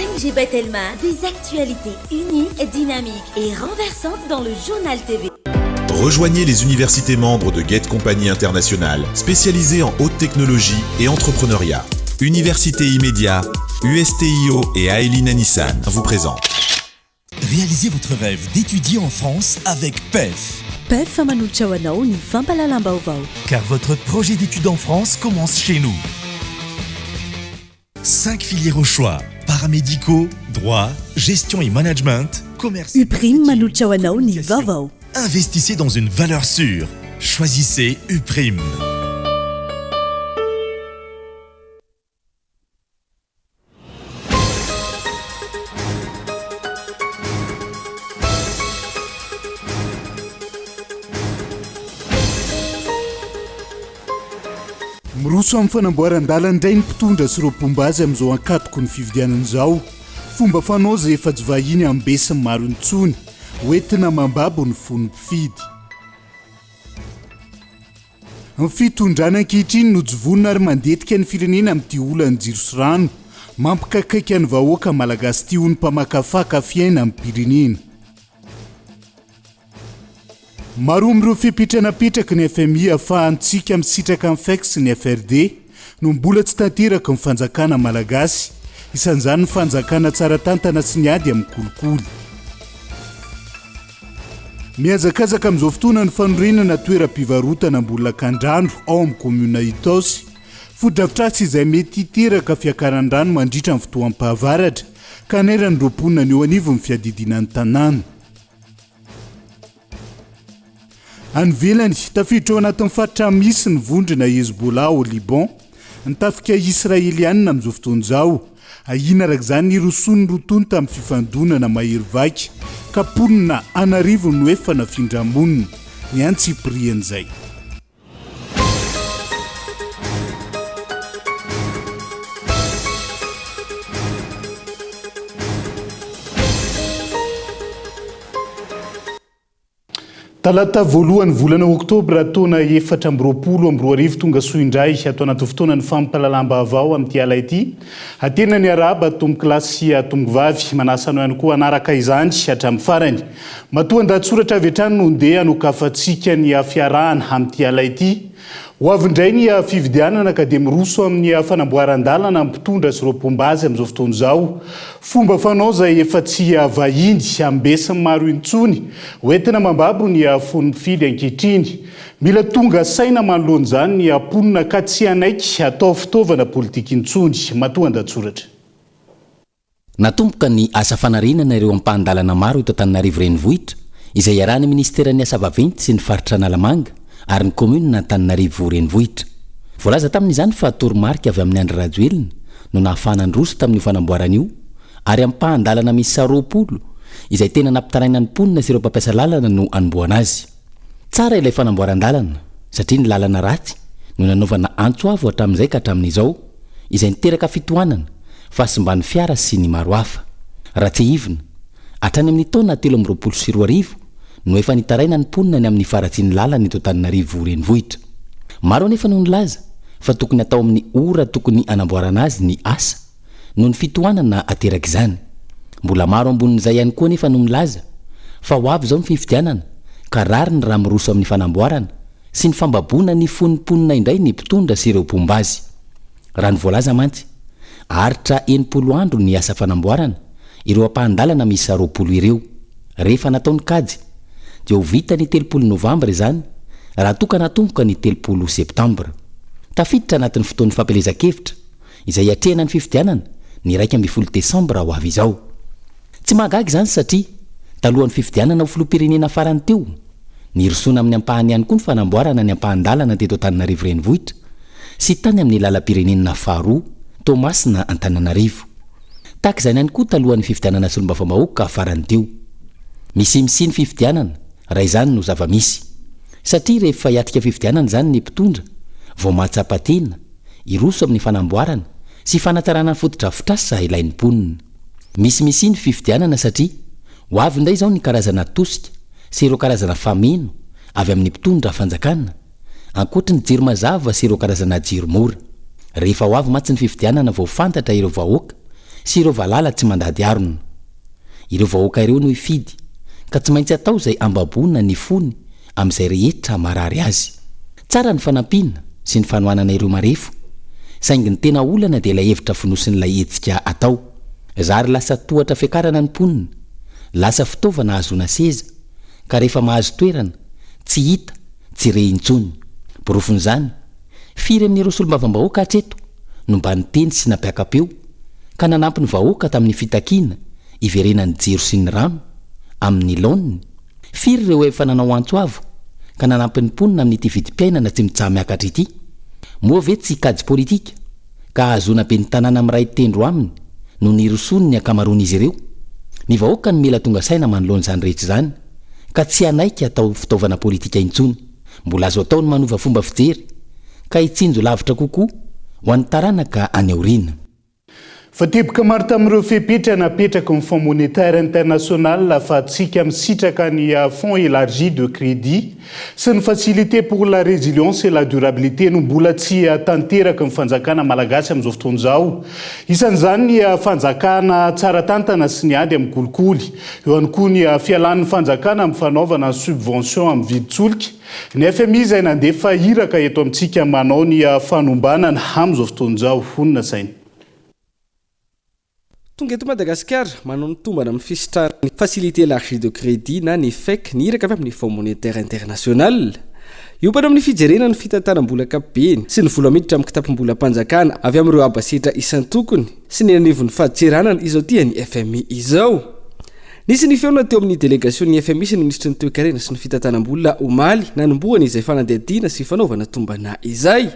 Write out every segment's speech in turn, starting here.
5G Batelma, des actualités uniques, dynamiques et renversantes dans le journal TV. Rejoignez les universités membres de Get Compagnie Internationale, spécialisées en haute technologie et entrepreneuriat. Université Immédiat, USTIO et Aelina Nissan vous présentent. Réalisez votre rêve d'étudier en France avec PEF. PEF Manuchawanao ni Fampalalambaovao. Car votre projet d'études en France commence chez nous. 5 filières au choix: paramédicaux, droit, gestion et management, commerce. Uprim Manuchawanao ni Vavao. Investissez dans une valeur sûre. Choisissez Uprim. Miroso amin'ny fanamboaran-dalana indray ny mpitondra sy ireo mpombazy amin'izao ankatoko ny fividianan'izao. Fomba fanao izay efa tsy vahiny amin'ny besin'ny maro intsony, hoentina mambabo ny fon'ny mpifidy. Ny fitondrana ankehitriny nojovonina ary mandetika ny firenena amin'ity olana jiro sy rano, mampikakaika ny vahoaka malagasy ity ho ny mpamakafaka fiaina amin'ny pirenena. Maro amin'ireo fipetranapetraka ny FMI ahafahantsika misitraka amin'ny FEX sy ny FRD no mbola tsy tanteraka ny fanjakana malagasy, isan'izany ny fanjakana tsara tantana sy ny ady amin'ny kolikoly. Miazakazaka amin'izao fotoana ny fanorenana toeram-pivarotana mbola kan-drano ao amin'ny komuna Itaosy, fodrafitrasy izay mety hiteraka fiakaran-drano mandritra ny fotoam-pahavaratra ka nerany roapolona ny eo anivony fiadidinan'ny tanàna. Anvelany tafiditra ao anatin'ny faritra misy ny vondrona Hezbollah au Liban, ny tafika Israelianina amin'izao fotoana izao, ahina araka izany irosony rotony tamin'ny fifandonana mahery vaika, ka ponina anarivo no efa nafindramonina ny antsiprian'izay. Talata voalohany volana Oktobra taona 2020 tonga soindray atao anaty fotoana ny fampalalam-baovao amin'ity ala ity. Atena ny araba tombo kilasy sy tombo vavy manasa anao ihany koa anaraka izany hatramin'ny farany. Matoa ndatsoratra avy hatrany no ndeha hanokafantsika ny fiarahana amin'ity ala ity. Ho avy indray ny fividianana ka dia miroso amin'ny fanamboaran-dalana mpitondra sy ireo mpombazy amin'izao fotoana izao. Fomba fanao izay efa tsy vahiny amin'ny besin'ny maro intsony, hoentina mambabo ny fon'ny mpifidy ankehitriny. Mila tonga saina manoloana izany ny ponina ka tsy anaiky atao fitaovana politika intsony. Matoa ndatsoratra. Natomboka ny asa fanarinana ireo ampahandalana maro eto Antananarivo renivohitra izay iarahan'ny ministeran'ny asa vaventy sy ny faritra Analamanga ary ny komuna Antananarivo renivohitra. Voalaza tamin'izany fa toromarika avy amin'ny Andry Rajoelina no nahafahana androso tamin'io fanamboarana io, ary ampahandalana misy 20 izay tena nampitaraina ny ponina sy ireo mpampiasa lalana no anomboana azy. Tsara ilay fanamboaran-dalana satria ny lalana ratsy no nanaovana antso avo hatramin'izay ka hatramin'izao izay niteraka fitohanana, fahasimban'ny fiara sy ny maro hafa. Raha tsy hivina, hatrany amin'ny taona 2024 no efa nitaraina ny ponina ny amin'ny faratsiany lalana eto Antananarivo renivohitra. Maro anefa no nilaza fa tokony atao amin'ny ora tokony anamboarana azy ny asa no ny fitohanana ateraka izany. Mbola maro ambonin'izay ihany koa nefa no milaza fa ho avy izao ny fividianana ka rary ny raha miroso amin'ny fanamboarana sy ny fambaboana ny fonimponina indray ny mpitondra sy ireo mpombazy. Raha ny voalaza mantsy, haritra 90 andro ny asa fanamboarana ireo ampahandalana misy 20 ireo. Rehefa nataony kajy dia ho vita ny 30 Novambra izany raha toka natomboka ny 30 Septambra. Tafiditra anatin'ny fotoan'ny fampelezan-kevitra izay atrehana ny fividianana ny 12 Desambra ho avy izao. Tsy mahagaga izany satria talohan'ny fividianana ho filoham-pirenena farany teo nirosona amin'ny ampahany ihany koa ny fanamboarana ny ampahandalana teto Antananarivo renivohitra sy tany amin'ny lalam-pirenena faharoa Tomasina Antananarivo. Tahaka izany ihany koa talohan'ny fividianana sy lombavam-bahoaka farany teo. Misy ny fividianana raha izany no zava-misy satria rehefa hiatrika fividianana izany ny mpitondra vao mahatsapa-tena iroso amin'ny fanamboarana sy fanatsarana ny fotodrafitrasa ilain'ny ponina. Misy ny fividianana satria ho avy indray izao ny karazana tosika sy ireo karazana fameno avy amin'ny mpitondra fanjakana, ankoatra ny jiro mazava sy ireo karazana jiro mora. Rehefa ho avy matsy ny fividianana vao fantatra ireo vahoaka sy ireo valala tsy mandady arona. Ireo vahoaka ireo no ifidy ka tsy maintsy atao izay ambabonina ny fony amin'izay rehetra marary azy. Tsara ny fanampiana sy ny fanohanana ireo marefo, saingy ny tena olana dia ilay hevitra finosin'ilay hetsika atao. Zary lasa tohatra fiakarana ny mponina, lasa fitaovana azona seza, ka rehefa mahazo toerana tsy hita, tsy re intsony. Borofon'izany, firy amin'ireo solombavambahoaka hatreto no mba niteny sy nampiakapeo ka nanampy ny vahoaka tamin'ny fitakiana iverenany jiro sy ny rano amin'ny laoniny. Firy ireo efa nanao antsoavo ka nanampy ny mponina amin'ny ity vidim-piainana tsy mitsaha miakatra ity. Moa ve tsy kajy politika ka azona be ny tanàna amiray tendro aminy no nirosony ny akamaroan'izy ireo. Ny vahoaka ny mila tonga saina manoloan'izany rehetra izany ka tsy anaiky atao fitaovana politika intsony. Mbola azo atao ny manova fomba fijery ka hitsinjo lavitra kokoa ho an'ny taranaka any aoriana. Fateboka maro tamin'ireo fepetra napetraka ny Fonds monétaire international ahafahantsika misitraka ny fonds élargi de crédit sy ny facilité pour la résilience et la durabilité no mbola tsy tanteraka ny fanjakana malagasy amin'izao fotoana izao. Isan'izany ny fanjakana tsara tantana sy ny ady amin'ny kolikoly. Eo ihany koa ny fialan'ny fanjakana amin'ny fanaovana ny subvention amin'ny vidin-tsolika. Ny FMI izay nandefa hiraka eto amintsika manao ny fanombanana amin'izao fotoana izao. Honina sainy. Tonga eto Madagasikara manao ny tombana amin'ny fisitrahana facilité élargie de crédit na ny FEC ny hiraka avy amin'ny Fonds monétaire international. Iompana amin'ny fijerena ny fitantanam-bola ankapobeny sy ny vola miditra amin'ny kitapom-bola mpanjakana avy amin'ireo abasetra isan-tokony sy ny anivon'ny fahadiseranana izao dia ny FMI izao. Nisy ny feona teo amin'ny délégation ny FMI sy ny ministry ny toe-karena sy ny fitantanam-bola omaly nanombohana izay fanadihadiana sy fanaovana tombana izay.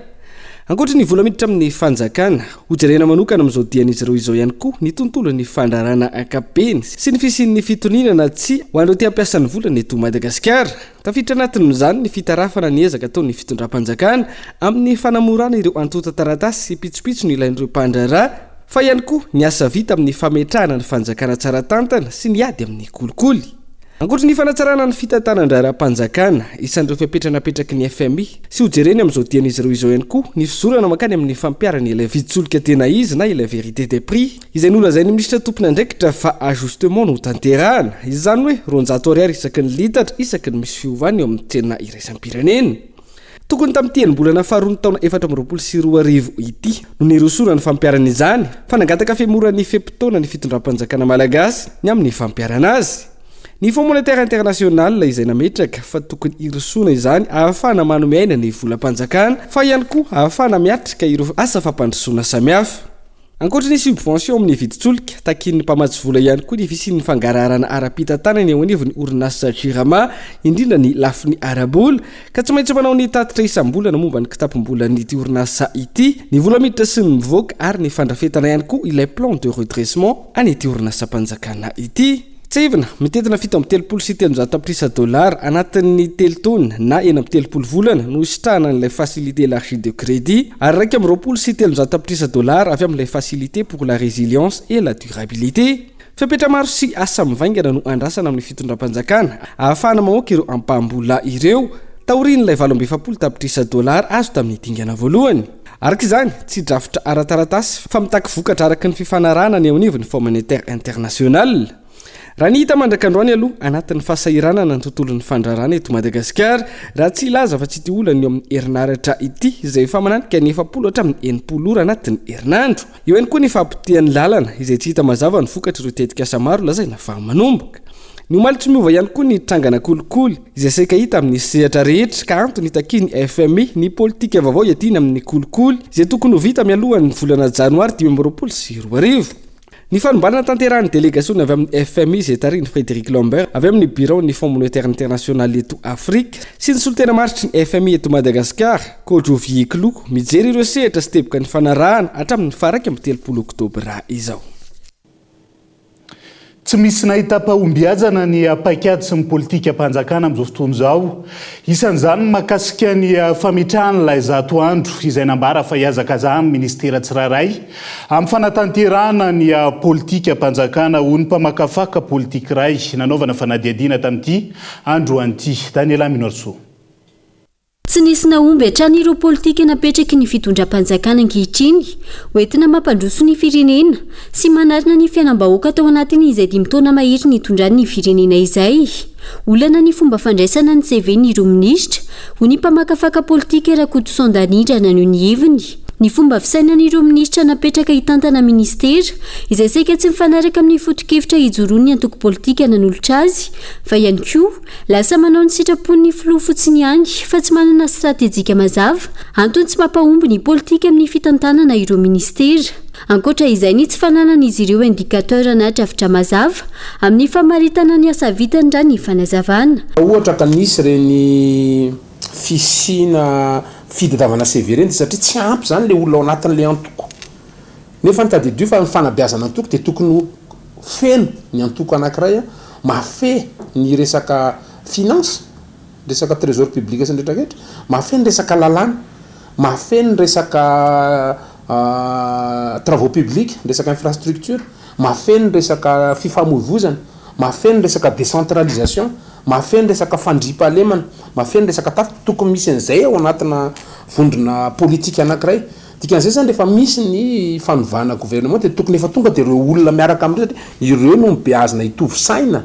Ankoatra ny vola miditra amin'ny fanjakana, hojerena manokana amin'izao dian'izy ireo izao ihany koa ny tontolo ny fandrarana ankapobeny sy ny fisian'ny fitoniana tsy ho an'ireo tia hampiasa ny vola eto Madagasikara. Tafiditra anatin'izany ny fitarafana ny ezaka ataon'ny fitondram-panjakana amin'ny fanamorana ireo antota taratasy sy pitsopitso ny ilain'ireo mpandrarà, fa ihany koa ny asa vita amin'ny fametrahana ny fanjakana tsara tantana sy ny ady amin'ny kolikoly. Ankoatra ny fanatsarana ny fitantanan-draram-panjakana, isan'ireo fepetra napetraky ny FMI sy hojereny amin'izao dian'izy ireo izao ihany koa ny fizorana makany amin'ny fampiarana ilay vidin-tsolika tena izy na ilay vérité des prix izay nolazain'ny ministra tompony andraikitra fa ajustement no tanterahana. Izany hoe R100 isaky ny litatra isaky ny misy fiovana eo amin'ny tsena iraisam-pirenena. Tokony tamin'ny tenim-bolana faharoa ny taona 2024 ity no nirosona ny fampiarana izany fa nangataka femoran'ny fepitona ny fitondram-panjakana malagasy ny amin'ny fampiarana azy. Ny Fonds monétaire international izay nametraka fa tokony irosona izany ahafahana manome aina ny vola mpanjakana fa ihany koa ahafahana miatrika ireo asa fampandrosoana samihafa. Ankoatra ny subvention amin'ny vidin-tsolika, takin'ny mpamatsy vola ihany koa ny fisian'ny fangararana ara-pitantanany eo anivon'ny orinasa Jirama indrindra ny lafiny arabola ka tsy maintsy manao ny tatitra isam-bolana momba ny kitapom-bola n'ity orinasa ity, ny vola miditra sy ny mivoaka ary ny fandrafetana ihany koa ilay plan de redressement an'ity orinasa mpanjakana ity. Tsivina, mitetina fito amin'ny 300 tapitrisa dolara anatin'ny 3 taona na 13 volana no isitrahana n'ilay facilité élargie de crédit ary raika amin'ny 200 tapitrisa dolara avy amin'ilay facilité pour la résilience et la durabilité. Fepetra maro sy asa mivaingana no andrasana amin'ny fitondram-panjakana ahafahana mamoaka ireo ampaham-bola ireo taorian'ilay 720 tapitrisa dolara azo tamin'ny dingana voalohany. Araka izany, tsy drafitra ara-taratasy fa mitaky vokatra araka ny fifanarahana ny eo anivon'ny Fonds monétaire international. Raha ny hita mandrakandroany aloha anatin'ny fahasahiranana ny tontolon'ny fandrarana eto Madagasikara, raha tsy ilaza fa tsy ity olana eo amin'ny herinaratra ity izay efa mananika ny 40 hatramin'ny 80 ora anatin'ny herinandro. Eo ihany koa ny fampitian'ny lalana izay tsy hita mazava ny vokatra ireo tetikasa maro lazaina fa manomboka. Ny omaly tsy miova ihany koa ny trangana kolikoly izay saika hita amin'ny sehatra rehetra ka antony takiany FMI ny politika vaovao iadina amin'ny kolikoly izay tokony ho vita mialohan'ny volana janoary 2022. Ny fanombanana tanterahan'ny délégation avy amin'ny FMI izay tariny Frédéric Lambert avy amin'ny bureau ny Fonds monétaire international eto Afrika sy ny solotena maritry ny FMI eto Madagasikara, Kodjovier Klou, mijery ireo sehatra sy teboka ny fanarahana hatramin'ny faraka amin'ny 30 oktobra izao. Tsy misy nahita-pahombiazana ny paikady sy ny politika mpanjakana amin'izao fotoana izao. Isan'izany mahakasika ny fametrahana ilay 100 andro izay nambara fa hiazaka zany ministera tsirairay amin'ny fanatanterahana ny politika mpanjakana ho ny mpamakafaka politika iray nanaovana fanadihadiana tamin'ity andro an'ity. Daniela Minorso. tsy nisy naomby hatrany ireo politika napetraky ny fitondram-panjakana ankehitriny hoentina mampandroso ny firenena sy manarina ny fiainam-bahoaka tao anatiny izay 5 taona mahery ny itondrany ny firenena izay. Olana ny fomba fandraisana ny CV ny ireo minisitra ho ny mpamakafaka politika Rakoto Sondanindra nanao ny heviny. Ny fomba fisainana ireo minisitra napetraka hitantana ministera izay saika tsy mifanaraka amin'ny foto-kevitra hijoroany antoko politika nanolotra azy fa ihany koa lasa manao ny sitrapon'ny filoha fotsiny ihany fa tsy manana stratejika mazava antony tsy mampahomby ny politika amin'ny fitantanana ireo ministera. Ankoatra izay ny tsy fananan'izy ireo indikateur na drafitra mazava amin'ny famaritana ny asa vitany raha ny fanazavana. Ohatra ka nisy reny fisina fidadavana CV reny satria tsy ampy zany le olona ao anatin'le antoko. Nefa ny tadidio fa ny fanabeazana antoko dia tokony feno ny antoko anankiray mahafeh ny resaka finance, resaka trésor public sy ny rehetrarehetra, mahafeh ny resaka lalàna, mahafeh ny resaka travaux publics, resaka infrastructure, mahafeh ny resaka fifamoivoizana, mahafeh ny resaka décentralisation, mahafeh ny resaka fandriampahalemana, mahafeh ny resaka tafika tokony misy an'izay ao anatina vondrona politika anankiray. Dikan'izay zany rehefa misy ny fanovana gouvernement dia tokony efa tonga dia ireo olona miaraka amin'ireo ireo no mibeazina hitovy saina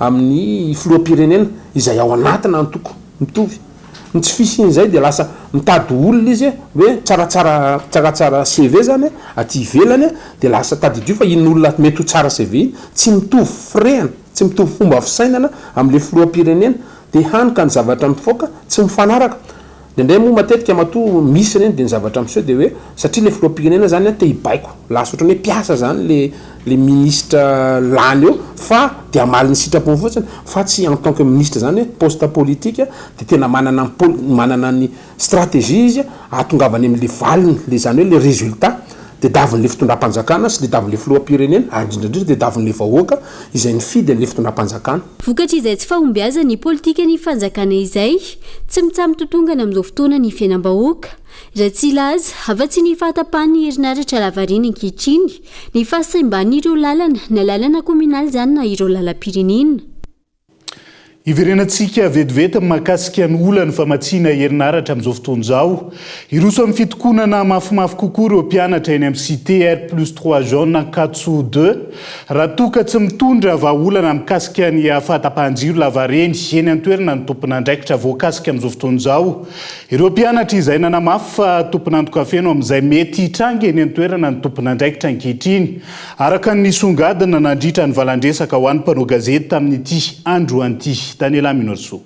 amin'ny filoham-pirenena izay ao anatina antoko mitovy. Ny tsy fisian'izay dia lasa mitady olona izy hoe tsaratsara CV zany aty ivelany dia lasa tadidio fa in'olona mety ho tsara CV tsy mitovy frehana, tsy mitovy fomba fisainana amin'le filoham-pirenena dia hanika ny zavatra mifoaka tsy mifanaraka. Dia ndray moa matetika matoa misy reny dia ny zavatra miseho dia hoe satria le filoham-pirenena zany te hibaiko lasa ohatrany hoe mpiasa zany le ministre lany eo fa dia amaly ny sitrapony fotsiny fa tsy en tant que ministre zany hoe poste politique dia tena manana ny stratégie izy atongavany amin'le valiny le zany hoe le résultat dia davin'le fitondram-panjakana sy le davin'le filoham-pirenena ary indrindra dia davin'le vahoaka izay ny fidy an'le fitondram-panjakana. Vokatra izay tsy fahombiaza ny politika ny fanjakana izay tsy mitsamy totongana amin'izao fotoana ny fiainam-bahoaka raha tsy ilaza afa-tsy ny fahatapahany herinaratra lavareny ankehitriny ny fahasaimban'ireo lalana na lalana kominaly zany na ireo lalam-pirenena. Iverenantsika vetivety mahakasika ny olana famatsiana herinaratra amin'izao fotoana izao. Iroso amin'ny fitokonana mafimafy kokoa ireo mpianatra eny amin'ny cité R+3 jaune Katso 2 raha toka tsy mitondra vahaolana mikasika ny fahatapahan-jiro lavareny eny an-toerana ny tompon'andraikitra voakasika amin'izao fotoana izao. Ireo mpianatra izay nanamafy fa tompon'andro-kafeno amin'izay mety hitranga eny an-toerana ny tompon'andraikitra ankehitriny. Araka ny songadina nandritra ny valandresaka ho an'ny mpanao gazety tamin'ity andro anty. Daniela Minorso.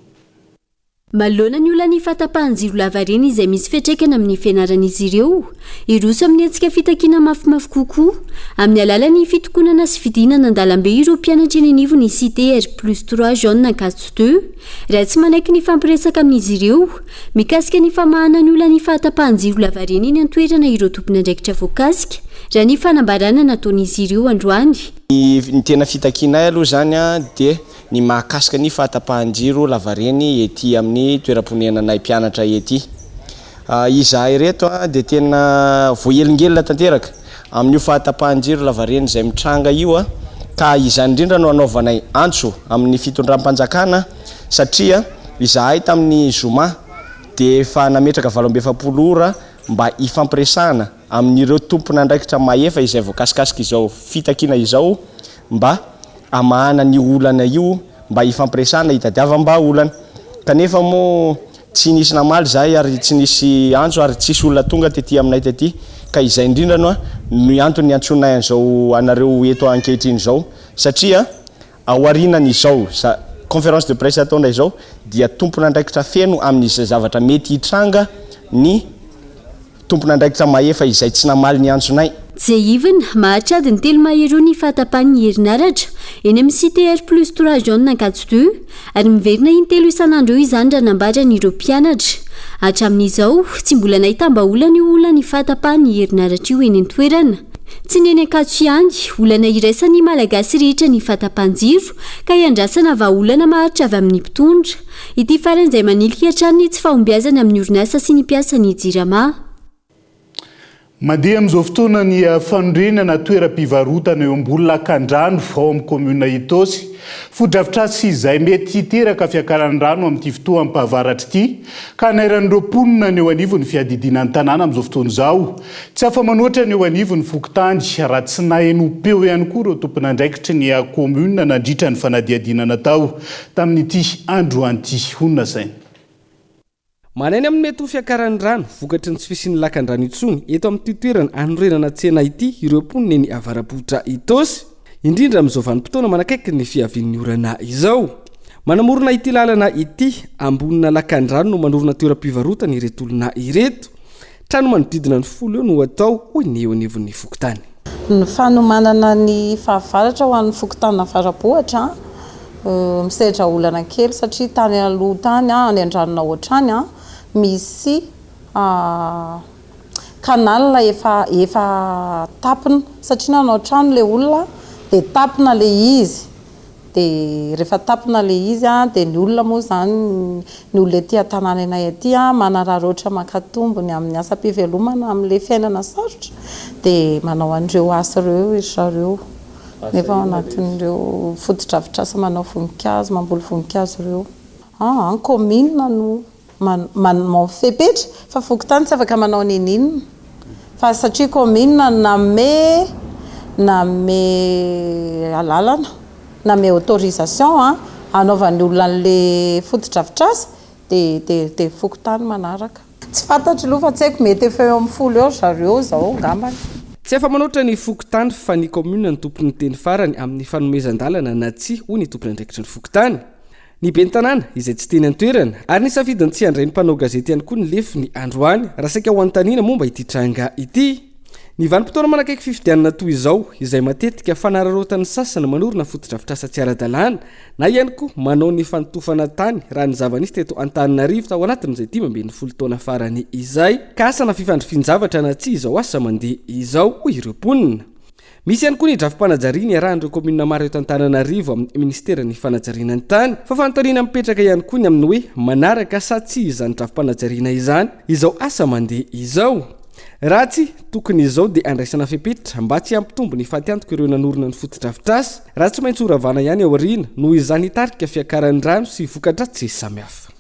Malona ny olana ny fahatapahan-jiro lavareny izay misy fiantraikana amin'ny fianaran'izy ireo. Iroso amin'ny antsika fitakiana mafimafy kokoa amin'ny alalan'ny fitokonana sy fidinana an-dalambe ireo mpianatra eny anivo ny cité R+3 jaune Katso 2 raha tsy manaiky ny fampiresaka amin'izy ireo mikasika ny famahana ny olana ny fahatapahan-jiro lavareny eny an-toerana ireo tompon'andraikitra voakasika raha ny fanambarana nataon'izy ireo androany. Ny tena fitakiana aloha zany dia ny mahakasika ny fahatapahan-jiro lavareny ety amin'ny toeram-ponenanay mpianatra ety. Izahay reto dia tena voahelingelina tanteraka amin'io fahatapahan-jiro lavareny izay mitranga io ka izany indrindra no anaovanay antso amin'ny fitondram-panjakana satria izahay tamin'ny zoma dia efa nametraka 27 ora mba ifampiresahana amin'ireo tompon'andraikitra maefa izay voakasikasika izao fitakiana izao mba amahana ny olana io mba ifampiresahana hitadiavam-bahaolana. Kanefa moa tsy nisy namaly zahay ary tsy nisy antso ary tsisy olona tonga tety aminay tety ka izay indrindra no antony antsonay an'izao anareo eto ankehitriny izao satria ao arinan'izao conférence de presse ataonay izao dia tompon'andraikitra feno amin'izay zavatra mety hitranga ny tompon'andraikitra maefa izay tsy namaly ny antsonay. Jeivina mahatrady ny telo maheroa ny fahatapahan'ny herinaratra eny amin'ny cité R+3 jaune Katso 2 ary miverina intelo isan'andro eo izany raha nambaran'ireo mpianatra. Hatramin'izao tsy mbola nahitamba-olana io olana ny fahatapahan'ny herinaratra io eny an-toerana. Tsy ny eny Katso ihany olana iraisan'ny malagasy rehetra ny fahatapahan-jiro ka iandrasana vahaolana maharitra avy amin'ny mpitondra. Ity faran'izay manilika hatrany tsy fahombiazana amin'ny orinasa sy ny mpiasa ny jirama. mandeha amin'izao fotoana ny fanorenana toeram-pivarotana eo ambony lakan-drano ao amin'ny commune Itosy. Fodrafitrasy izay mety hiteraka fiakaran'ny rano amin'ity fotoan'ny mpahavaratra ity ka nairan'ireo mponina ny eo anivony fiadidinan'ny tanàna amin'izao fotoana izao. Tsy afa manoatra ny eo anivony fokontany raha tsy nahenopeo ihany koa ireo tompon'andraikitry ny commune nandritra ny fanadiadinana tao tamin'ity androan'ity. Honina saina. Manainy amin'ny mety ho fiakaran'ny rano vokatry ny tsy fisian'ny lakan-drano intsony eto amin'ity toerana anorenana tsena ity ireo mponina ny avarapotra Itosy, indrindra amin'izao vanim-potoana manakaiky ny fiavian'ny orana izao. Manamorona ity lalana ity ambonina lakan-drano no manorona toeram-pivarotana ireto olona ireto. Trano manodidina ny 10 eo no atao hoy ny eo anivon'ny fokontany. Ny fanomanana ny fahavaratra ho an'ny fokontany avarapohatra misedra olana kely satria tany aloha tany any andranona ohatrany misy kanal efa tapina satria nanao trano le olona dia tapina le izy dia rehefa tapina le izy dia ny olona moa zany ny olona ety an-tanàna anay aty manararoatra makatombony amin'ny asa-pivelomana amin'le fiainana sarotra dia manao an'ireo asa ireo izy zareo nefa anatin'ireo fotodrafitrasa manao voninkazo mamboly voninkazo ireo ny commune no mafepetra fa fokontany tsy afaka manao ninina fa satria commune name alalana name autorisation anaovan'ny olona an'le fotodrafitrasa dia fokontany manaraka tsy fantatry aloha fa tsy haiko mety efa eo amin'ny 10 eo zareo zao ngambany. Tsy afa manoatra ny fokontany fa ny commune ny tompon'ny teny farany amin'ny fanomezan-dalana na tsy hoy ny tompony andraikitry ny fokontany. Ny ben'ny tanàna izay tsy teny an-toerana ary ny safidiny tsy handray ny mpanao gazety ihany koa ny lefiny androany raha saika ho an-taniana momba ity tranga ity. Ny vanim-potoana manakaiky fifidianana toy izao izay matetika fanararotan'ny sasany manorina fotodrafitrasa tsy ara-dalàna na ihany koa manao ny fanotofana tany raha ny zava-nisy teto Antananarivo tao anatin'izay 12 taona farany izay ka asana fifandrifin-javatra na tsy izao asa mandeha izao hoy ireo mponina. Misy ihany koa ny drafi-panajariana iarahan'ireo commune maro eto Antananarivo amin'ny ministeran'ny fanajariana ny tany fa fanontaniana mipetraka ihany koa ny amin'ny hoe manaraka sa tsy izany drafi-panajariana izany izao asa mandeha izao. Raha tsy tokony izao dia andraisana fepetra mba tsy hampitombo ny fatiantoka ireo nanorina ny fotodrafitrasa raha tsy maintsy horavana ihany ao aoriana noho izany hitarika fiakaran'ny rano sy vokatra tsy samihafa.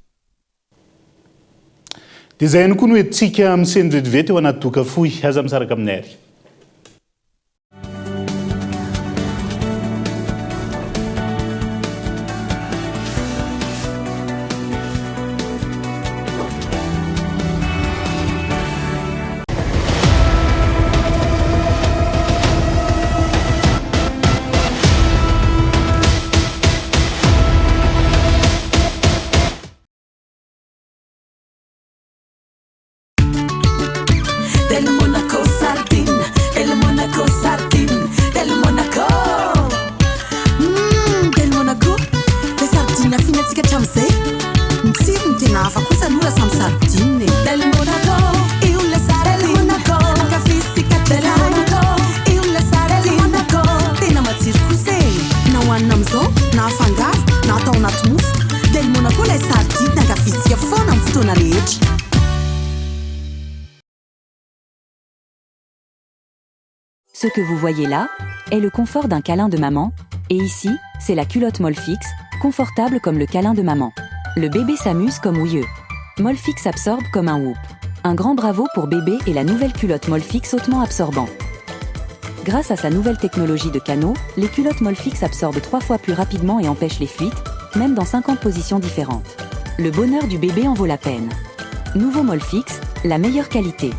Dia izay ihany koa no entsika amin'ny seny vetivety eo anaty doka fohy aza misaraka amin'ny ary. Ce que vous voyez là est le confort d'un câlin de maman, et ici, c'est la culotte Molfix, confortable comme le câlin de maman. Le bébé s'amuse comme Ouilleux. Molfix absorbe comme un whoop. Un grand bravo pour bébé et la nouvelle culotte Molfix hautement absorbant. Grâce à sa nouvelle technologie de canaux, les culottes Molfix absorbent 3 fois plus rapidement et empêchent les fuites, même dans 50 positions différentes. Le bonheur du bébé en vaut la peine. Nouveau Molfix, la meilleure qualité.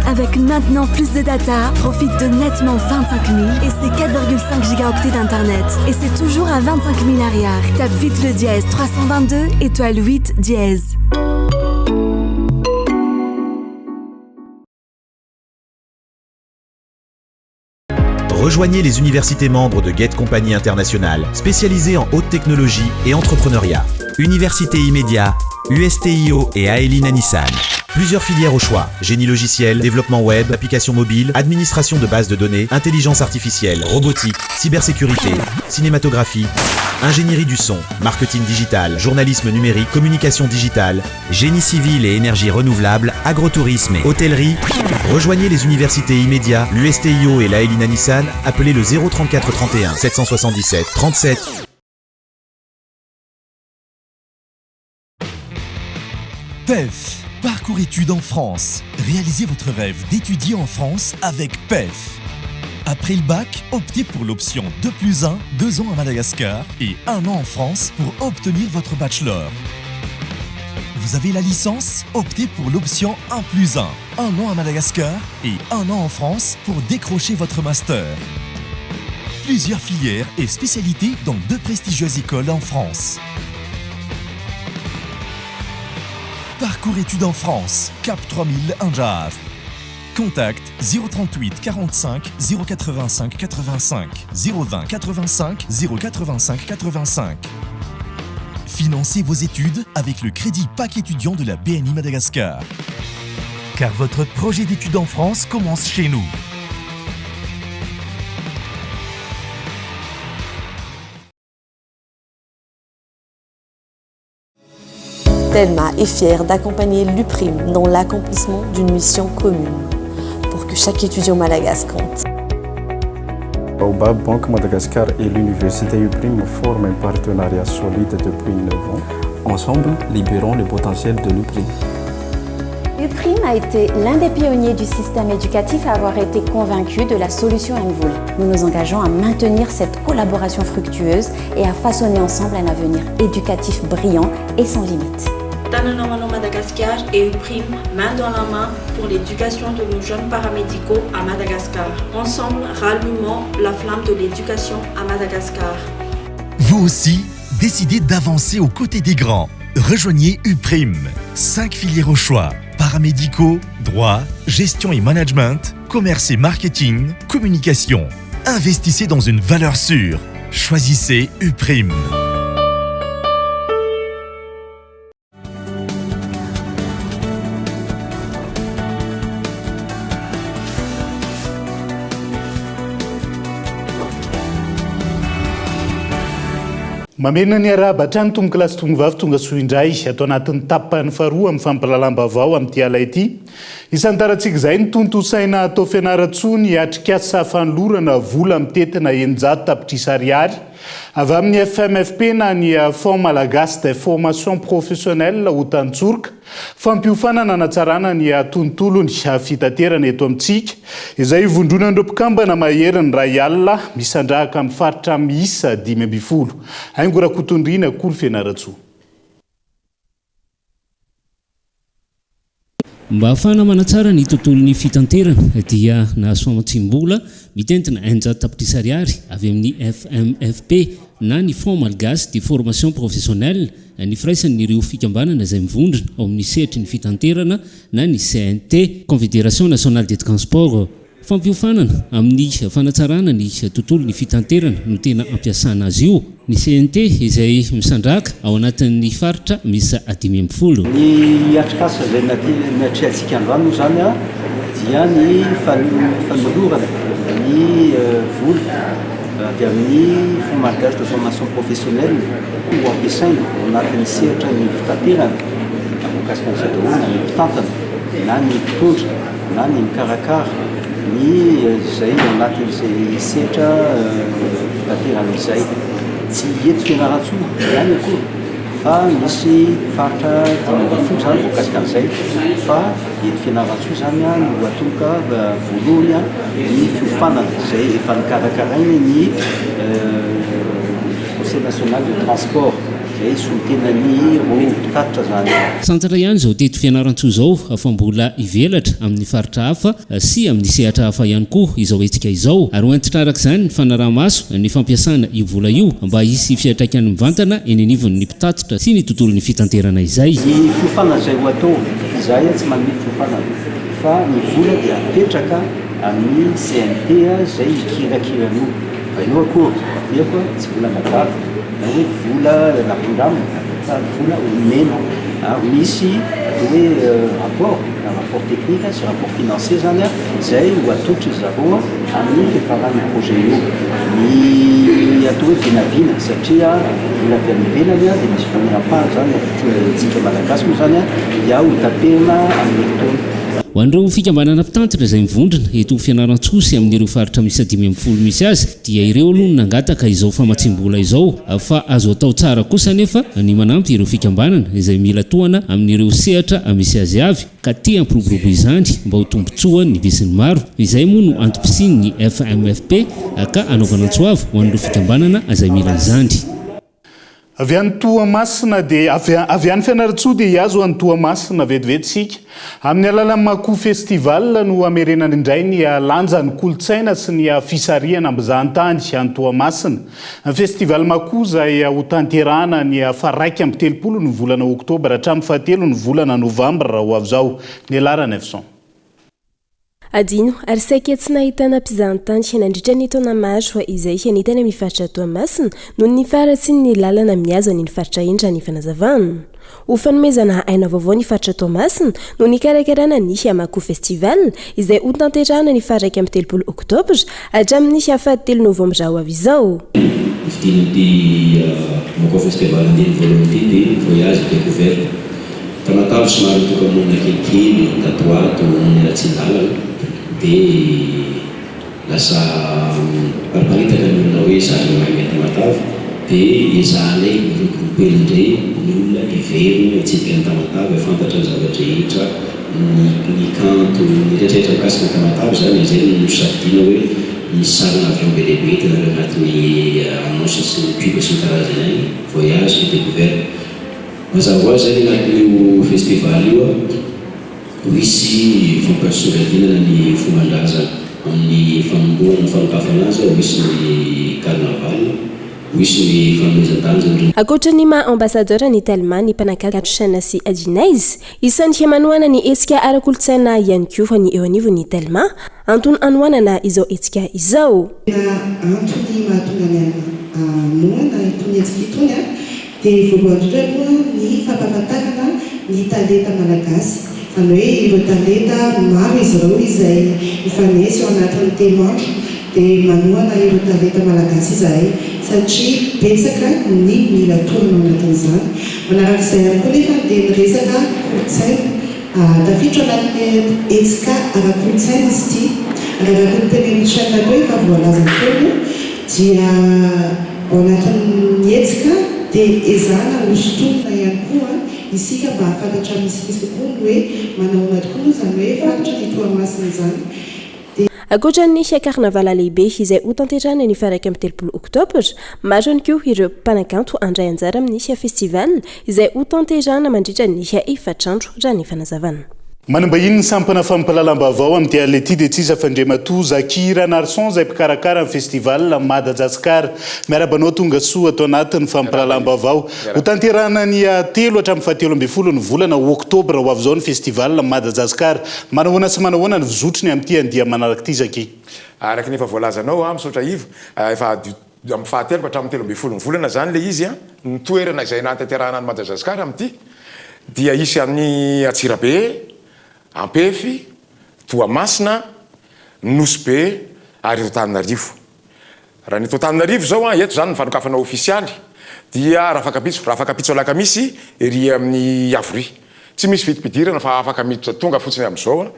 Avec maintenant plus de data, profite de nettement 25 000 et c'est 4,5 gigaoctets d'internet. Et c'est toujours à 25 000 arrière. Tape vite le dièse 322 étoile 8 dièse. Rejoignez les universités membres de Get Compagnie Internationale, spécialisées en haute technologie et entrepreneuriat. Université Immédiat, USTIO et Aelina Nissan. Plusieurs filières au choix: génie logiciel, développement web, applications mobiles, administration de bases de données, intelligence artificielle, robotique, cybersécurité, cinématographie, ingénierie du son, marketing digital, journalisme numérique, communication digitale, génie civil et énergie renouvelable, agrotourisme et hôtellerie. Rejoignez les universités Immédiat, l'USTIO et l'Aelina Nissan. Appelez le 034 31 777 37. PEF, Parcours études en France. Réalisez votre rêve d'étudier en France avec PEF. Après le bac, optez pour l'option 2+1, 2 ans à Madagascar et 1 an en France pour obtenir votre bachelor. Vous avez la licence? Optez pour l'option 1+1, 1 an à Madagascar et 1 an en France pour décrocher votre master. Plusieurs filières et spécialités dans 2 prestigieuses écoles en France. Parcours études en France, Cap 3000 Anjar. Contact 038 45 085 85 020 85 085 85. Financez vos études avec le crédit PAC étudiant de la BNI Madagascar. Car votre projet d'études en France commence chez nous. Telma est fière d'accompagner l'UPRIM dans l'accomplissement d'une mission commune pour que chaque étudiant malagasy compte. Baobab Banque Madagascar et l'université UPRIM forment un partenariat solide depuis 9 ans. Ensemble, libérons le potentiel de l'UPRIM. UPRIM a été l'un des pionniers du système éducatif à avoir été convaincu de la solution Envoul. Nous nous engageons à maintenir cette collaboration fructueuse et à façonner ensemble un avenir éducatif brillant et sans limite. Tananamano Madagascar et UPRIM, main dans la main pour l'éducation de nos jeunes paramédicaux à Madagascar. Ensemble, rallumons la flamme de l'éducation à Madagascar. Vous aussi, décidez d'avancer aux côtés des grands. Rejoignez UPRIM. 5 filières au choix: paramédicaux, droit, gestion et management, commerce et marketing, communication. Investissez dans une valeur sûre. Choisissez UPRIM. mamena ny araba hatrany tonga kilasy tongivavy tonga soa indray atao anatin'ny tapany faharoa amin'ny fampalalam-baovao amin'ity ala ity. Isan'ny taratsika izay ny tontosaina atao fianaratsoa ny atrikasa fanolorana vola mitetina eninjato tapitrisa ariary avy amin'ny FMFP na ny Fonds Malagasy de Formation Professionnelle ho Tantsoroka fampiofanana natsarana ny tontolony fitaterana eto amintsika izay vondronan'ireo mpikambana maherin'ny ray alina misandrahaka amin'ny faritra miisa 520 aingorakotondrina kory fianaratsoa. Mba ahafahana manatsara ny tontolon'ny fitanterana dia nahazo famatsim-bola mitentina 100 tapitrisa ariary avy amin'ny FMFP na ny Fonds Malagasy de Formation Professionnelle ny firaisan'ireo fikambanana izay mivondrona ao amin'ny sehatry ny fitanterana na ny CNT Confédération Nationale des Transports. Fampiofanana amin'ny fanatsarana ny tontolon'ny fitanterana no tena ampiasana azy io. Ny CNT izay misandraka ao anatin'ny faritra misy 520. Ny atrikasa izay natrehantsika androany moa zany dia ny fanolorana ny vola avy amin'ny Fonds Malagasy de Formation Professionnelle ho ampiasaina ao anatin'ny sehatra ny fitanterana mahakasika an'izay daholo na ny mpitantana na ny mpitondra na ny mikarakara ny izay ao anatin'izay sehatra fitanterana izay. Tsy eto fianaratsoa ihany akory fa misy faritra 520 zany mahakasika an'izay fa eto fianaratsoa zany no atonga voalohany ny fiofanana izay efa nikarakaraina ny Conseil national de transport izay solontenany mpitatra zany. Santsara ihany izao teto fianaratsoa izao fa mbola ivelatra amin'ny faritra hafa sy amin'ny sehatra hafa ihany koa izao etsika izao ary hoentitra araka izany ny fanaramaso ny fampiasana io vola io mba hisy fiatraikany mivantana eny anivon'ny mpitatitra sy ny tontolon'ny fitanterana izay. Ny fiofanana izay ho atao izay tsy manome fiofanana fa ny vola dia apetraka amin'ny CNT zay ikirakirano io akory iako tsy vola matavy na hoe vola napondramo vola omena misy hoe rapport technique sy rapport financier zany zay ho atotry zareo amin'ny fifarany projet io ny atao hoe vinavina satria vola avy amin'ny velany dia misy fameram-pany zany tsika malagasy moa zany dia ho tapena amin'ny taona. Ho an'ireo fikambanana mpitantitra izay mivondrona eto fianaran-tsosy amin'ireo faritra misy 5 misy azy dia ireo aloha nangataka izao famatsim-bola izao fa azo atao tsara kosa nefa ny manampy ireo fikambanana izay mila tohana amin'ireo sehatra misy azy avy ka tia ampiroborobo izany mba ho tombotsoa ny visiny maro izay moa no antom-pisin'ny FMFP ka anaovana antsoava ho an'ireo fikambanana izay mila izany. Avy any Toamasina dia avy any Fianarantsoa dia hiazo any Toamasina vetivetsika amin'ny alalan'ny Makoho Festival no amerenany indray ny lanja ny kolontsaina sy ny fisariana ambizahantany any Toamasina. Ny festival Makoho izay ho tanterahana ny faraika amby 30 ny volana Oktobra hatramin'ny 7 ny volana Novambra raha ho avy izao. Ny Lara Nefson. Adino ary saika tsy nahitana mpizahatany nandritra ny taona maro izay hianitany amin'ny faritra Toamasina noho ny faratsy ny lalana mihazo ny faritra Indra ny fanazavana. Ho fanomezana aina vaovao ny faritra Toamasina noho ny karakarana ny Makoho Festival izay ho tanterahana ny faraika amby 30 Oktobra hatramin'ny 7 Novambra ho avy izao. Vidinan'ity Makoho Festival andeha voalohany dia voyage découverte. Tamatavy somary tokamonina kelikely tatoato ny ratsin-dalana dia lasa pariparitaka ny olona hoe zany mahay Tamatavy dia izahanay mirokorokely indray ny olona iverina hitsidika ny Tamatavy afantatra ny zavatra rehetra ny kanto ny rehetrarehetra mikasika ny Tamatavy zany izay no safidiana hoe misy sarina avion be lehibe tena anatin'ny annonce sy ny pub sy ny karazany any voyage et découverte. Mazava ho azy zany anatin'io festival io misy fampiasodadinana ny fomban-draza amin'ny fanombohana fanokafana azy misy ny carnaval misy ny fanomezan-danja. Ankoatra ny maha ambassadeur ny Allemagne ny mpanankaratra Chana sy Adinaizy isan'ny hemanoana ny hetsika ara-kolontsaina ihany koa ny eo anivon'ny Allemagne antony anoanana izao hetsika izao. Antony mahatonga ny anoana itony hetsika itony dia voalohany indrindra aloha ny fampahafantarana ny talenta malagasy izany hoe ireo talenta maro izy ireo izay mifanesy ao anatin'ny témoin dia manohana ireo talenta malagasy izahay satria betsaka ny mila torana ao anatin'izany. Manarak'izay ihany koa nefa dia ny resaka kolontsaina tafiditra anatin'ny hetsika ara-kolontsaina izy ity araka ny tenen'ny Chana hoe efa voalaza teo dia ao anatin'ny hetsika dia ezahana hosontomina ihany koa isika mba hafantatra misy kokoa ny hoe manaona tokoa moa izany hoe fantatra ny Toamasina izany. Ankoatra ny carnaval lehibe izay ho tanterahana ny faraika amby 30 Oktobra, maro ihany koa ireo mpanakanto handray anjara amin'ny festival izay ho tanterahana mandritra ny 4 andro raha ny fanazavana. Manambahiny ny sampana fampalalam-baovao amin'ity alety dia tsisa fandriamatoa Zakira Narson izay mpikarakara amin'ny festival Madagasikara. Miarabanao tonga soa atao anatin'ny fampalalam-baovao. Ho tanterahana ny 3 hatramin'ny 17 ny volana Oktobra ho avy izao ny festival Madagasikara. Manahoana sy manahoana ny vizotriny amin'ity andia manaraka ity Zaki. Araka ny efa voalazanao misaotra iva efa amin'ny 7 hatramin'ny 13 volana zany le izy ny toerana izay natanterahana any Madagasikara amin'ity dia isy amin'ny Atsirabe, Ampefy, Toamasina, Nosy-be ary Antananarivo. Raha ny Antananarivo zao eto zany ny fanokafana ofisialy dia Rafakapitso Alakamisy ery amin'ny Avory. Tsy misy vidim-pidirana fa afaka miditra tonga fotsiny amin'izao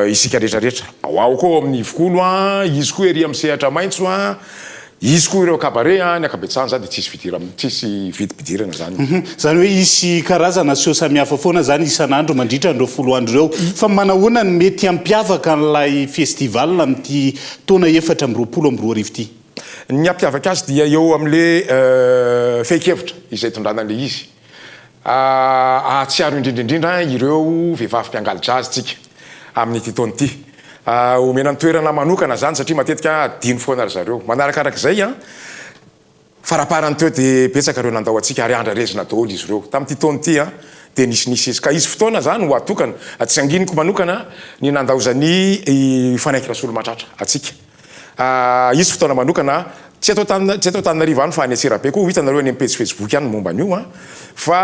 isika rehetrarehetra. Ao koa amin'ny Ivokolo izy koa ery amin'ny Sehatra Maitso izy koa ireo kabaret ny Akabetsahana zany dia tsisy vidim-pidirana zany. Zany hoe isy karazana sio samihafa foana zany isan'andro mandritra andro 10 andro ireo fa manahoana ny mety ampiavaka an'ilay festival amin'ity taona 2024 ity. Ny ampiavaka azy dia eo amin'le fehi-kevitra izay tondranan'le izy. Ahatsiaro indrindrindrindra ireo vehivavy mpiangaly jazz tsika amin'ity taona ity. Omena ny toerana manokana zany satria matetika dino foana ry zareo. Manarakarak'izay faraparany teo de petsaka reo nandao atsika ary andrarezina daholo izy reo tamin'ity taony ity a de nisy izy ka izy fotoana zany ho atokana tsy anginiko manokana ny nandaozany fanaiky rasolo matratra atsika izy fotoana manokana tsy atao tanynarivo any fa any Atsirabe koa hitanareo any page Facebook any momba an'io a fa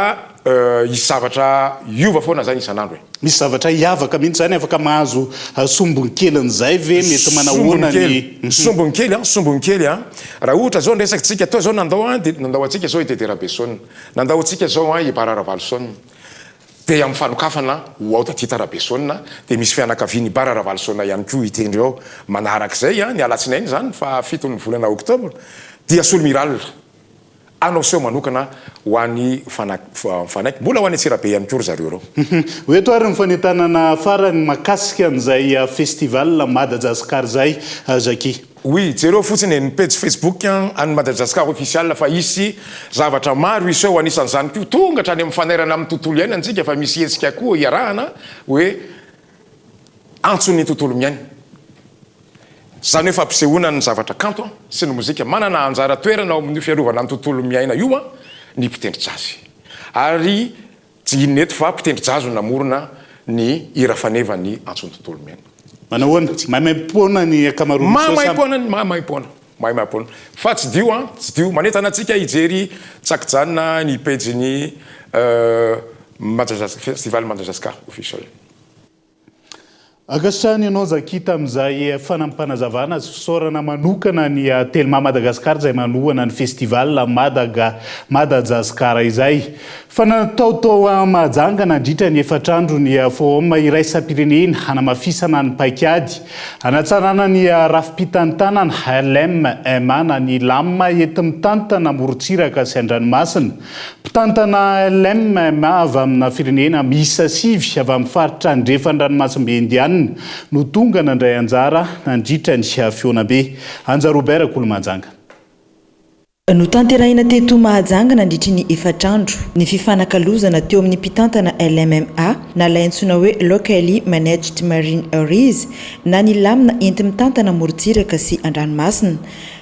isy zavatra iova foana zany isan'andro misy zavatra iavaka mihitsy zany afaka mahazo sombony kelin'izay ve mety manahoana ny sombony kely a raha ohatra zao nresaka tsika atao zao nandao a de nandao atsika zao Idederabeson nandao atsika zao a Ibararavalson de amin'ny fanokafana ho Aotatitarabeson de misy fianakaviany Ibararavalson ihany koa hitendry ao manarak'izay a ny alatsinainy zany fa 7 ny volana Oktobra dia Solomiral anao seo manokana ho an'ny fanaiky mbola ho any Atsirabe ihany koa ry zareo reo hoe to ary ny fanetanana farany makasika an'izay festival Madagasikara zay Jackie oui jereo fotsiny ny page Facebook any Madagasikara official fa isy zavatra maro iseo anisan'izany koa tonga hatrany amin'ny fanairana amin'ny tontolo iainana antsika fa misy hetsika koa iarahana hoe antson'ny tontolo miaina zany hoe fampisehoana ny zavatra kanto sy ny mozika manana anjara toerana ao amin'ny fiarovana ny tontolo miaina io a ny mpitendry jazz ary tsy inona eto fa mpitendry jazz namorona ny hira faneva ny antson'ny tontolo miaina manahoana maimaimpona ny akamaroany maimaimpona fa tsy dio manentana atsika hijery tsakijanona ny pejiny festival Madagasikara official akasitrany ianao Zaki tamin'izay fanampanazavana azy fisaorana manokana ny Telma Madagasikara izay manohana ny festival Madagasikara izay fa nataotao mahajanga nandritra ny efatrandro ny forum iraisam-pirenena hanamafisana ny paikady hanatsarana ny rafim-pitantanana LMMA na ny lamma ety mitantana morontsiraka sy an-dranomasina mpitantana LMMA avy amina firenena miisa 7 avy amin'ny faritra andrefandranomasimbe Indiana no tonga nandray anjara nandritra ny fiona be Anja Robert Kolomanjanga no tanterahina teto Mahajanga nandritry ny efatrandro ny fifanakalozana teo amin'ny mpitantana LMMA na laintsona hoe Locally Managed Marine Areas na ny lamina enti mitantana morontsiraka sy an-dranomasina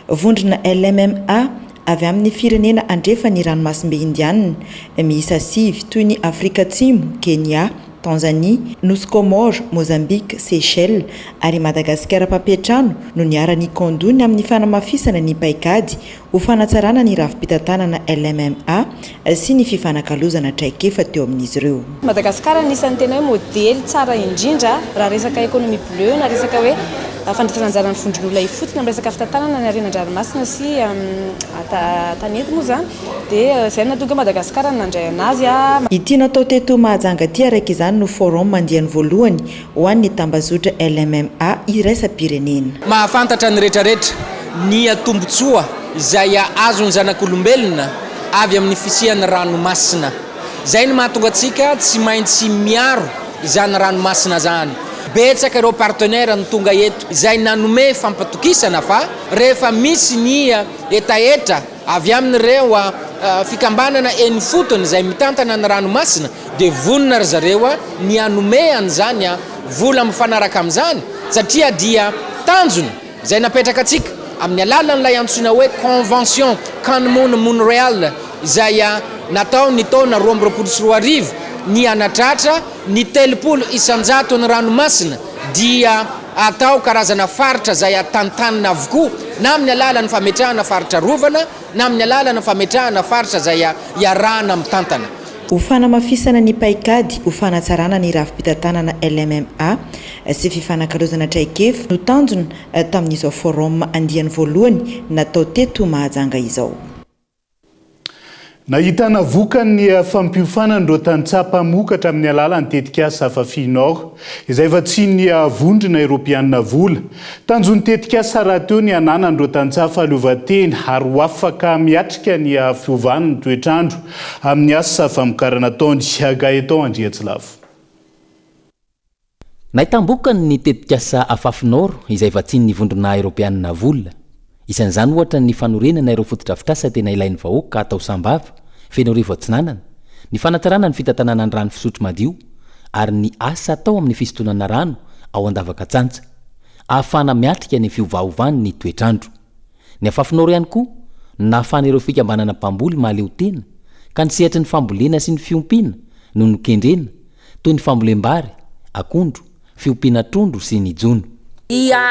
vondrona LMMA avy amin'ny firenena andrefa ny ranomasimbe Indiana miisa 7 toy ny Afrika Atsimo, Kenya, Tanzanie, Nos Comores, Mozambique, Seychelles ary Madagasikara Pampiatrano no niara-ny kondony amin'ny fanamafisana ny paikady ho fanatsarana ny rafim-pitantanana LMMA sy ny fifanakalozana traikefa teo amin'izy ireo. Madagasikara anisan'ny tena hoe modely tsara indrindra raha resaka économie bleue na resaka hoe fandraisananjara ny vondron'olona ifotony amin'ny resaka fitantanana ny arenan-dranomasina sy tanety moa zany dia izay nahatonga Madagasikara nandray anazy ity natao teto Mahajanga ity araka izany no forum mandiany voalohany ho an'ny tambazotra LMMA iraisam-pirenena. Mahafantatra ny rehetrarehetra ny atombotsoa izay azony zanak'olombelona avy amin'ny fisian'ny ranomasina. Izay no mahatonga antsika tsy maintsy miaro izany ranomasina zany. Betsaka ireo partenaire ny tonga eto izay nanome fampatokisana fa rehefa misy ny etaeta avy amin'ireo fikambanana eny fotony izay mitantana ny ranomasina dia vonona ry zareo ny anome an'izany vola mifanaraka amin'izany satria dia tanjona izay napetraka atsika amin'ny alalan'ilay antsoina hoe convention Cannes Montréal izay natao ny taona 2024 ny anatratra ny 300 isanjato ny ranomasina dia atao karazana faritra izay atantanina avokoa na amin'ny alalan'ny fametrahana faritra rovana na amin'ny alalan'ny fametrahana faritra izay iarahana mitantana. Ho fanamafisana ny paikady ho fanatsarana ny rafim-pitantanana LMMA sy fifanakalozana traikefa no tanjona tamin'izao forum andiany voalohany natao teto Mahajanga izao. Nahitana vokany fampiofanan'ireo tantsaha-mpamokatra amin'ny alalan'ny tetikasa Fafinor izay efa ny vondrona Eropeanina vola. Tanjony tetikasa raha teo ny ananan'ireo tantsaha fahaleovan-tena ary ho afaka miatrika ny fiovan'ny toetrandro amin'ny asa famokarana taony Gaëtan Andriatsilavo. Nahitambokany ny tetikasa Fafinor izay efa ny vondrona Eropeanina vola. Isan'izany ohatra ny fanorenana ireo fotodrafitrasa tena ilain'ny vahoaka atao sambava feno rivo atsinanana ny fanatsarana ny fitantanana ny rano fisotro madio ary ny asa atao amin'ny fisotonana rano ao andavaka tsantsa ahafana miatrika ny fiovaovany ny toetrandro. Ny Fafinor ihany koa nahafana ireo fikambanana mpamboly mahaleo tena ka nisehatra ny fambolena sy ny fiompiana no nokendrena toy ny fambolem-bary akondro fiompiana trondro sy ny jono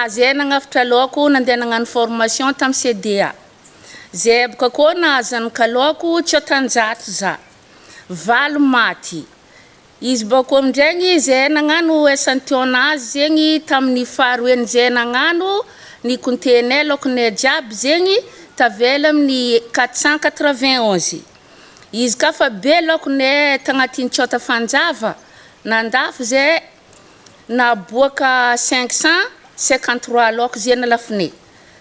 zay nagnafitra laoko nandeha nagnano formation tamin'ny CDA zay boka koa nahazany kalaoko tsy otanjato za valo maty izy bako amindregny zay nagnano échantillonnage zegny tamin'ny faharoeny zay nagnano ny conteneur laokonay jiaby zegny tavela amin'ny 491 izy ka fa be laokonay tagnatin'ny tsota fanjava nandafo zay naboaka 553 laoko zay nalafine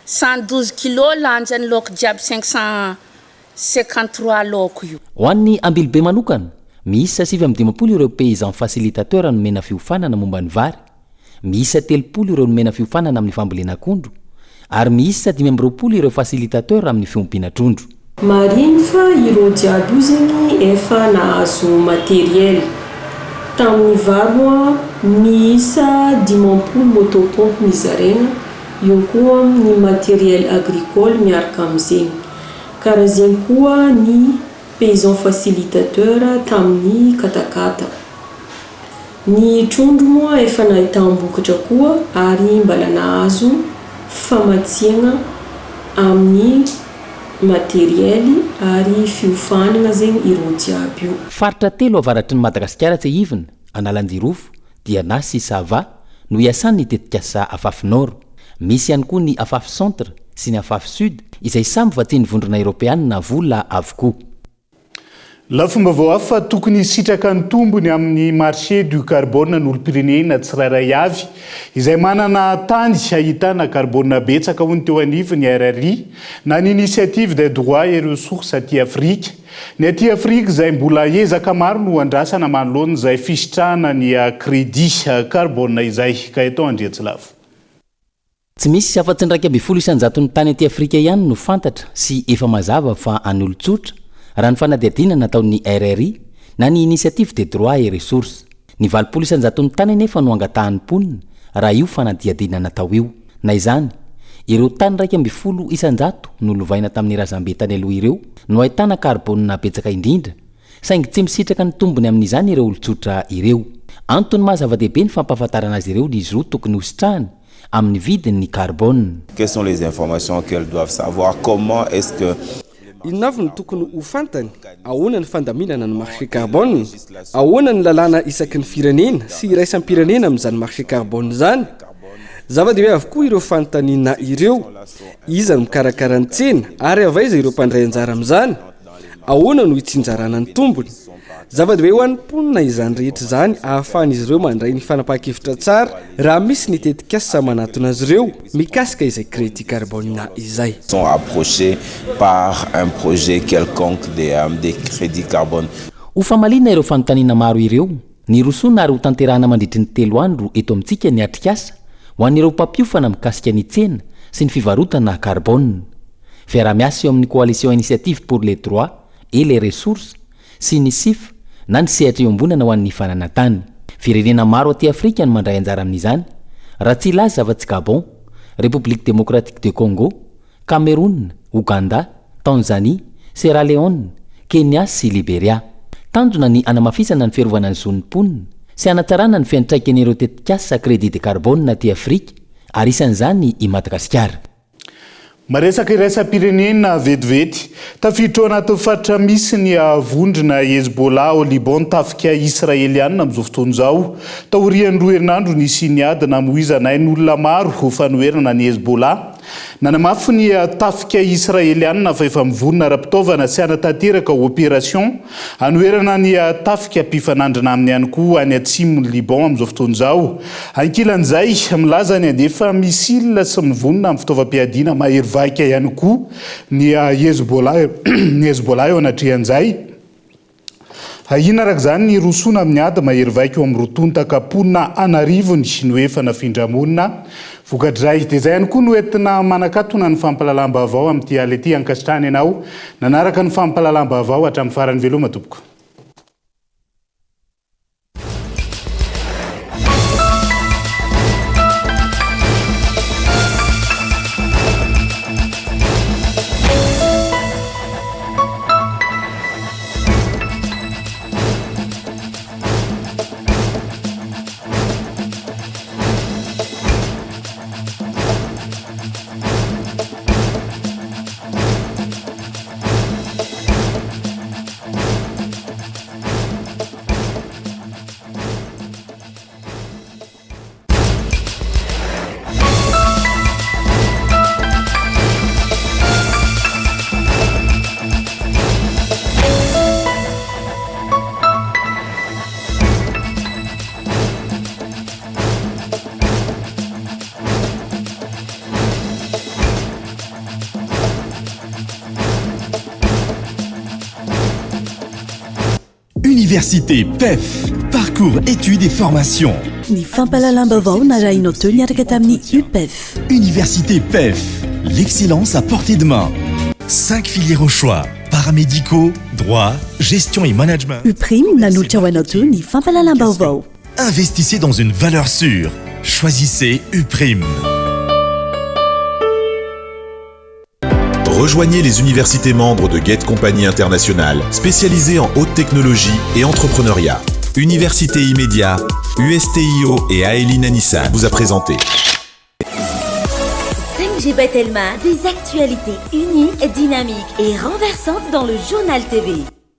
112 kilo lanjany laoko jiaby 553 laoko io ho an'ny ambilobe manokana miisa 7 ireo paysan facilitateur nomena fiofanana momba ny vary miisa 30 ireo nomena fiofanana amin'ny fambolena akondro ary miisa 20 ireo facilitateur amin'ny fiompiana trondro mariny fa ireo jiaby io zegny efa nahazo matériel tamin'ny vary miisa 10 motopompe mizarena io koa ny matériel agricole miaraka amin'izegny karaha zegny koa ny paysan facilitateur tamin'ny katakata ny trondro moa efa nahitambokatra koa ary mbala nahazo famatsiana amin'ny matériel ary fiofanana zegny ireo jiaby io faritra telo avaratry ny Madagasikara tsy hivina analandirofo Diana sy Sava no iasan'ny tetikasa Afafy Nord misy ihany koa ny Afafy Centre sy ny Afafy Sud izay samy vatsiany vondrona Europeanina vola avokoa lafomba vao afa tokony sitraka ny tombony amin'ny marché du carbone n'olo-pirenena tsirairay avy izay manana tany ahitana carbone betsaka hono teo anivony RRI na ny initiative des droits et ressources aty Afrique ny aty Afrique izay mbola ezaka maro no andrasana manoloana izay fisitrahana ny crédit carbone izay ka eto Andriatsilavo tsy misy afa-tsy ny 20 isanjaton'ny tany aty Afrika ihany no fantatra sy efa mazava fa an'olon-tsotra raha ny fanadihadiana nataon'ny RRI na ny initiative des droits et ressources ny 20 isanjaton'ny tany nefa no angatahan'ny ponina raha io fanadihadiana natao io na izany ireo tany 20 isanjato no lovaina tamin'ny razambe tany aloha ireo no ahitana carbone betsaka indrindra saingy tsy misitraka ny tombony amin'izany ireo olon-tsotra ireo antony mahazava-dehibe ny fampahafantarana azy ireo izy roa tokony hositrahany amin'ny vidiny carbone. Quelles sont les informations qu'elles doivent savoir? Comment est-ce que inavy ny tokony ho fantany ahoana ny fandaminana ny marché carbone ahoana ny lalàna isaky ny firenena sy iraisampirenena amin'izany marché carbone zany zava-dehibe avokoa ireo fanontaniana ireo iza no mikarakara ny tsena ary avaiza ireo mpandray anjara amin'izany ahoana no hitsinjarana ny tombony zava-dehibe ho an'ny mponina izany rehetra zany ahafahan'izy ireo mandray ny fanapahan-kevitra tsara raha misy ny tetikasa manatona azy ireo mikasika izay crédit carbone izay sont approchés par un projet quelconque des crédits carbone ho famalina ireo fanontaniana maro ireo ny rosona ary ho tanterahana mandritry ny 3 andro eto amintsika ny atrikasa ho an'ireo mpampiofana mikasika ny tsena sy ny fivarotana carbone fiara-miasa eo amin'ny coalition initiative pour les droits et les ressources sy ny SIF na ny sehatra eo ambonana ho an'ny fananatany firenena maro aty Afrika no mandray anjara amin'izany raha tsy ilaza zava-tsy Gabon, République démocratique du Congo, Cameroun, Ouganda, Tanzanie, Sierra Leone, Kenya sy Liberia. Tanjona ny anamafisana ny fiarovana ny zon'ny mponina sy anatsarana ny fiantraikan'ireo tetikasa crédit de carbone aty Afrika ary isan'izany i Madagasikara. Maresaka iraisam-pirenena vetivety tafiditra anaty faritra misy ny vondrona Hezbollah ao Liban tafika Israelianina amin'izao fotoana izao taorian'ny 2 herinandro nisy niadina moizanain'olona maro ho fanoherana ny Hezbollah nanamafy ny tafika Israelianina fa efa mivonona ara-pitaovana sy anatanteraka opération anoherana ny tafika mpifanandrina aminy ihany koa any atsimon'ny Liban amin'izao fotoana izao ankilan'izay milaza ny andefa misile sy mivonona amin'ny fitaovam-piadiana mahery vaika ihany koa ny Hezbollah eo anatrehan'izay ahina araka izany ny rosona amin'ny ady mahery vaika eo amin'ny rotony takaponina anarivony no efa nafindramona vokatrizay dia izay ihany koa no entina manakatona ny fampahalalam-baovao amin'ity aly ity ankasitrahany ianao nanaraka ny fampahalalam-baovao hatramin'ny farany veloma tompoko. Université PEF. Parcours études et formations. Ny fampalalam-baovao narahinao teo niaraka tamin'ny UPEF. Université PEF. L'excellence à portée de main. 5 filières au choix. Paramédicaux, droit, gestion et management. UPRIM nanolotra ho anao teo ny fampalalam-baovao. Investissez dans une valeur sûre. Choisissez UPRIM. Rejoignez les universités membres de Gate Company International, spécialisées en haute technologie et entrepreneuriat. Université Immédiat, USTIO et Aeline Anissa vous a présenté. 5G Batelma, des actualités unies, dynamiques et renversantes dans le journal TV.